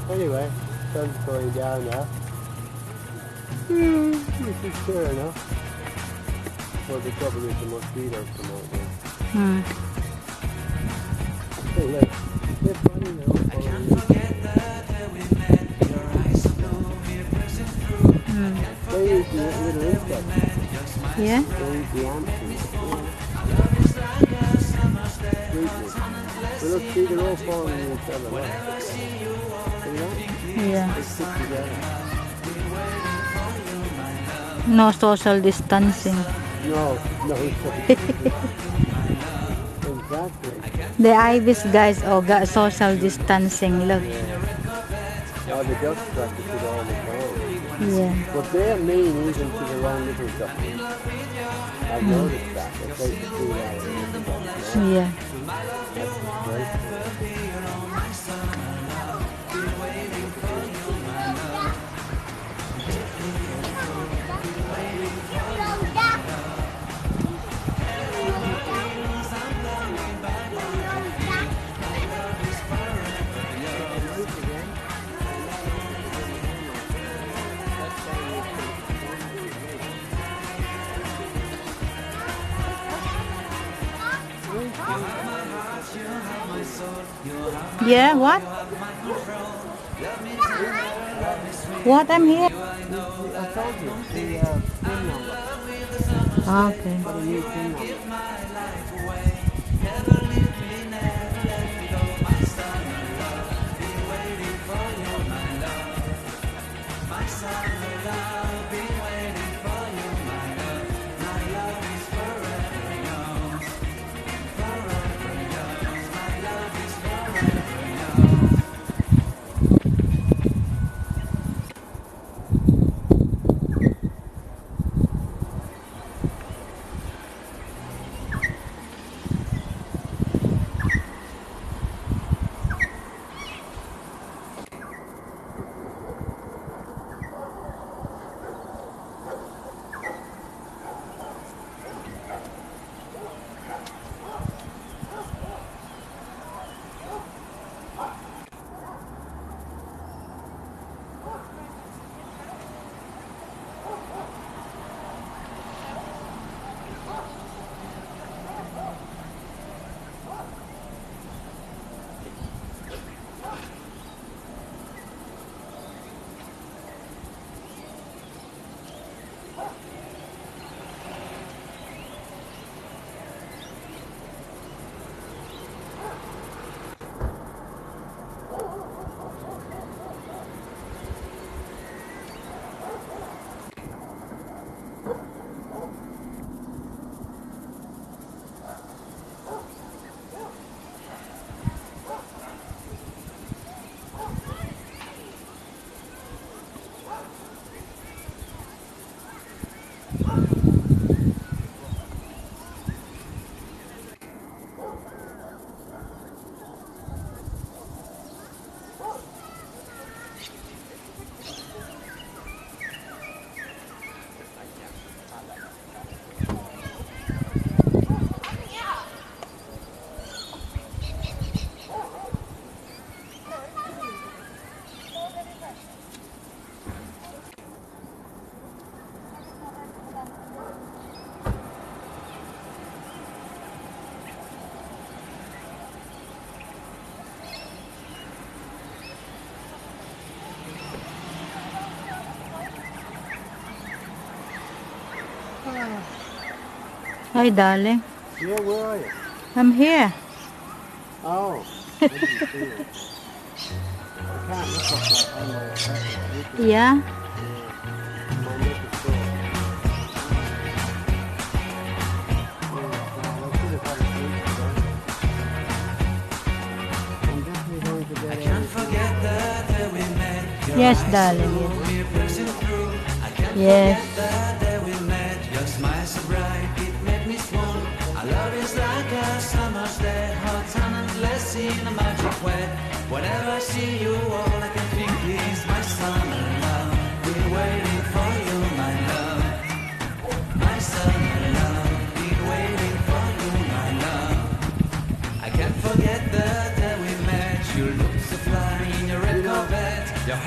Anyway, sun's going down now. This is fair enough. Well, the trouble is the mosquitoes come out now. Hey, look. They're funny now. They eat the little insects. Yeah? They eat the ants. But look, see, they're all falling in each other. Look. See that? Yeah. They stick together. No social distancing. No. Exactly. The ibis guys got social distancing. Look. Oh, the ducks practice it all the time. Yeah. But they're mean even to their own little ducklings. I've noticed that. They take the food out of their little ducks. Yeah. That's great. Yeah, what? What? I'm here. I told you, the PIN number. Okay. Got a new PIN number. Hi, darling. Yeah, where are you? I'm here. Oh. I didn't see it. I can't look up that on my apartment. Yeah? My neck is sore. I should have had a sleep today. I'm definitely going to get Yes, darling. Yes. Whenever I see you, all I can think is my summer love. Been waiting for you, my love. My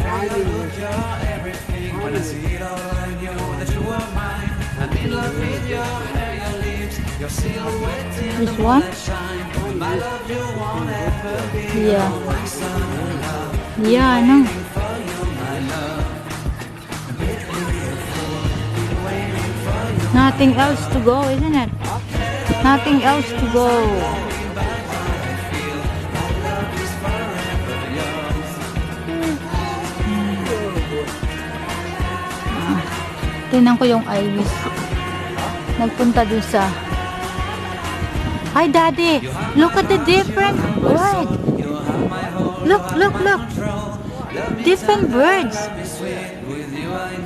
finding this. You're everything. When I see it all, I knew that you were mine. I'm in love with your hair, your lips, your silhouette in This the one? moonlight shine. My love, you won't ever be Yeah. my sun. Yeah, I know. For you, my love. Nothing else to go, isn't it? Nothing else to go. Tingnan ko yung Iris. Nagpunta dun sa... Hi, Daddy! Look at the different bird! Look, look, look! Different birds!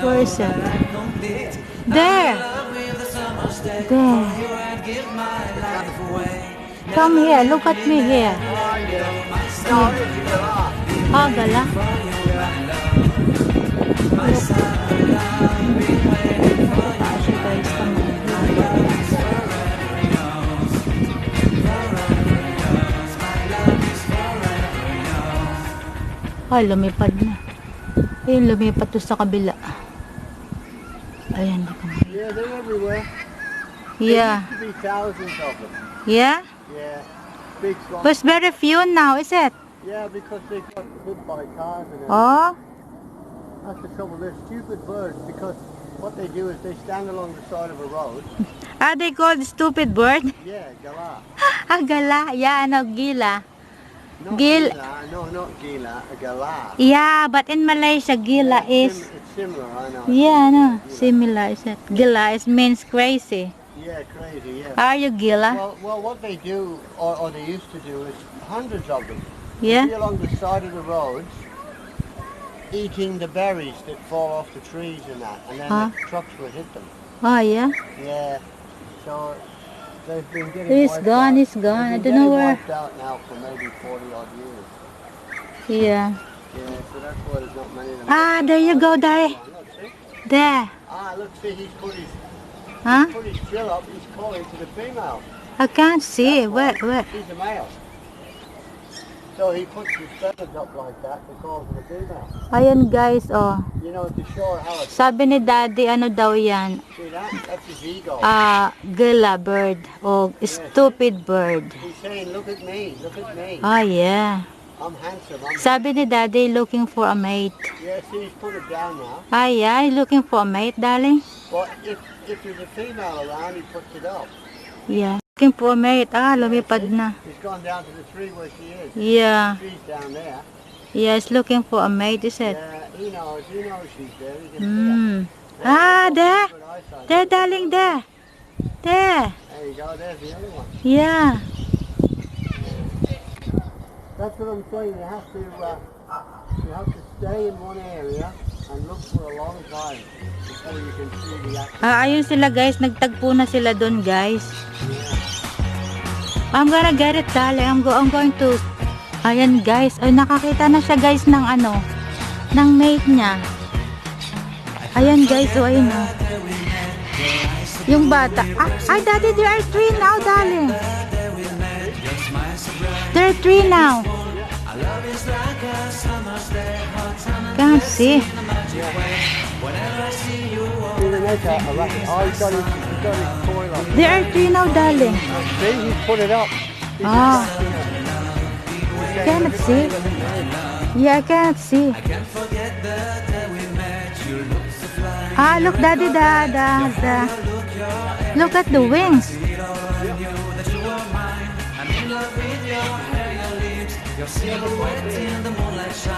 Where is it? There! There! Come here, look at me here. Ah, gala? Ay, lumipad na. Ayun, lumipad to sa kabila. Ayan, dito na. Yeah, they're everywhere. Yeah. There used to be thousands of them. Yeah? Yeah. Big swamp. But it's very few now, is it? Yeah, because they got hit by cars and everything. Oh? That's the trouble. They're stupid birds because what they do is they stand along the side of a road. Ah, they called stupid bird? Yeah, gala. Ah, gala. Yeah, ano, gila. Not Gil- gila. No, not gila. A gala. Yeah, but in Malaysia, gila is... It's similar, I know. Yeah, no, similar, is it? Gila is means crazy. Yeah, crazy, yeah. Are you gila? Well, what they do, or they used to do, is hundreds of them. Yeah? Be along the side of the roads, eating the berries that fall off the trees and that, and then Huh? the trucks would hit them. Oh, yeah? Yeah. So they've been getting He's wiped gone, out. he's gone. I They've been don't know getting where. wiped out now for maybe 40 odd years. Yeah. Yeah, so that's why there's not many of them. Ah, there you go, Dari. Look, see? There. Ah, look, see, he's put his Huh? drill up. He's calling to the female. I can't see. Where? He's a male. So he puts his feathers up like that to call to the female. Ayan, guys, oh. You know, to show her how it's... Sabi ni Daddy, ano daw yan? See that? That's his ego. Gila bird. O stupid bird. He's saying, look at me, look at me. Oh, yeah. I'm handsome. Sabi ni Daddy, looking for a mate. Yeah, see, he's put it down now. Ah, yeah, he's looking for a mate, darling. But if there's a female around, he puts it up. Yeah. Looking for a mate. Ah, lumipad na. He's gone down to the tree where she is. Yeah. She's down there. Yeah, he's looking for a mate, is it? Yeah, he knows she's there. He can Hmm. see her. Ah, there. Good eyesight. There, darling, there. There. There you go, there's the other one. Yeah. That's what I'm saying, you have to stay in one area and look for a long time before you can see the action. Ayun sila, guys. Nagtagpo na sila doon, guys. I'm gonna get it, darling. I'm going to... Ayan, guys. Ay, nakakita na siya, guys, ng ano, ng mate niya. Ayan, guys. So, ayun, oh. Yung bata. Ay, Daddy, there are 3 now, darling. There are 3 now. Can't see. See the net a racket. Oh, he's got his coil up. There are 3 now, darling. See, he's put it up. Ah. Cannot see. Yeah, I cannot see. Ah, look, Daddy, look at the wings.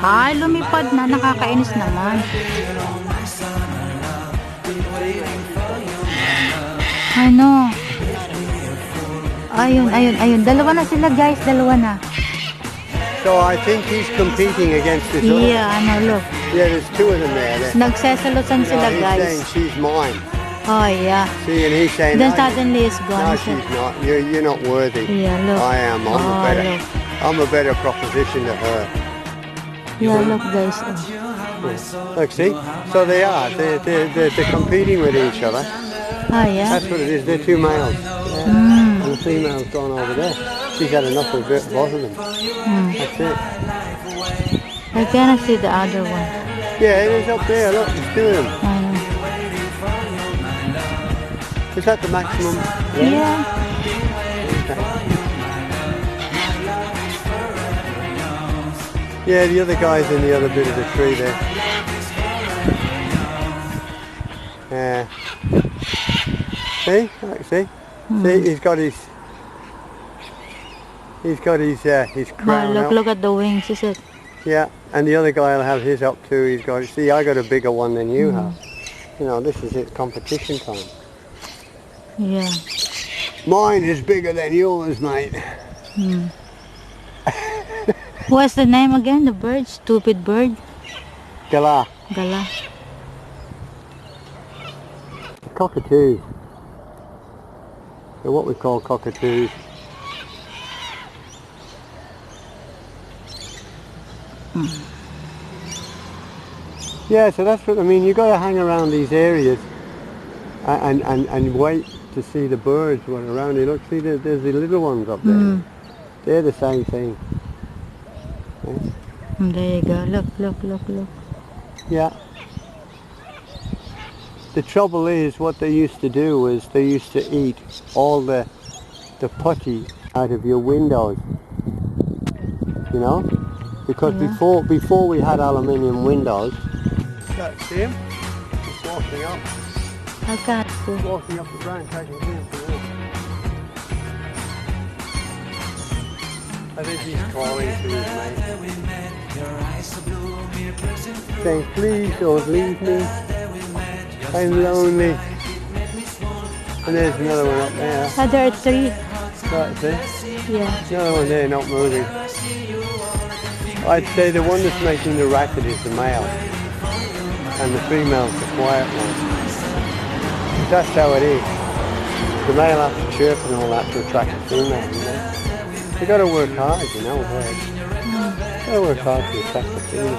Ay, lumipad na. Nakakainis naman. Ano? Ayun. Dalawa na sila, guys. Dalawa na. So I think he's competing against this other. Yeah, ano, look. Yeah, there's 2 of them there. Nagsesalusan sila, He's guys. saying she's mine. Oh, yeah. See, and he's saying Then no, suddenly it's no, gone. she's not. You're not worthy. Yeah, look. I am. Oh, look. I'm a better proposition to her. Yeah, look, guys. Oh. Look, see? So they are. They're competing with each other. Ah, yeah. That's what it is. They're 2 males. Yeah. And the female's gone over there. She's had enough of both of them. That's it. I cannot see the other one. Yeah, it is up there. Look, there's two of them. I know. Is that the maximum? Yeah. Yeah, the other guy's in the other bit of the tree there. Yeah. See? See? See, he's got his crown Look, out. look at the wings, is it? Yeah, and the other guy will have his up too. He's got. See, I got a bigger one than you have. You know, this is it, competition time. Yeah. Mine is bigger than yours, mate. What's the name again? The bird? Stupid bird? Gala. Gala. Cockatoos. They're what we call cockatoos. Yeah, so that's what I mean. You got to hang around these areas and wait to see the birds what are around you. Look, see, there's the little ones up there. They're the same thing. Yeah. There you go. Look, look, look, look. Yeah. The trouble is, what they used to do was they used to eat all the putty out of your windows. You know, because before we had aluminium windows. See him? He's walking up. I can't see. Walking up the ground, taking him for walk. I think he's calling to his mate, saying, "Please don't leave me. I'm lonely." And there's another one up there. Ah, there are three. That's it. Yeah. Another one there, not moving. I'd say the one that's making the racket is the male, and the female's the quiet one. That's how it is. The male has to chirp and all that to attract the female, you know. You got to work hard, you know. You got to work hard to attract the female.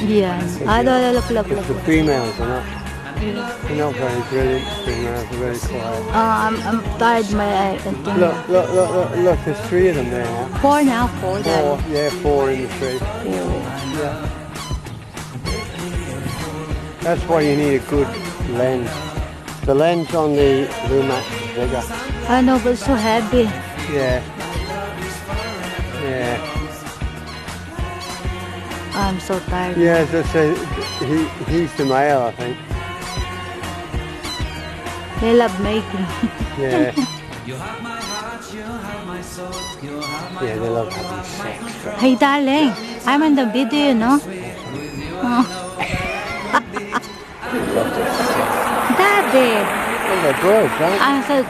Yeah. Ah, look, look, look. The females are not. They're not very brilliant. Females are very quiet. I'm tired. My eye. Look, there's three of them there now. Four now. Four. Yeah, four in the tree. Yeah. That's why you need a good lens. The lens on the Lumax is bigger. I know, but it's so heavy. Yeah. Yeah. I'm so tired. Yeah, as I say, he's the male, I think. They love mating. Yeah. You have my heart, you have my soul, you have my Yeah, they love having sex. Hey, darling. I'm in the video, you know. Oh. Daddy. Oh, they're birds, right? I said,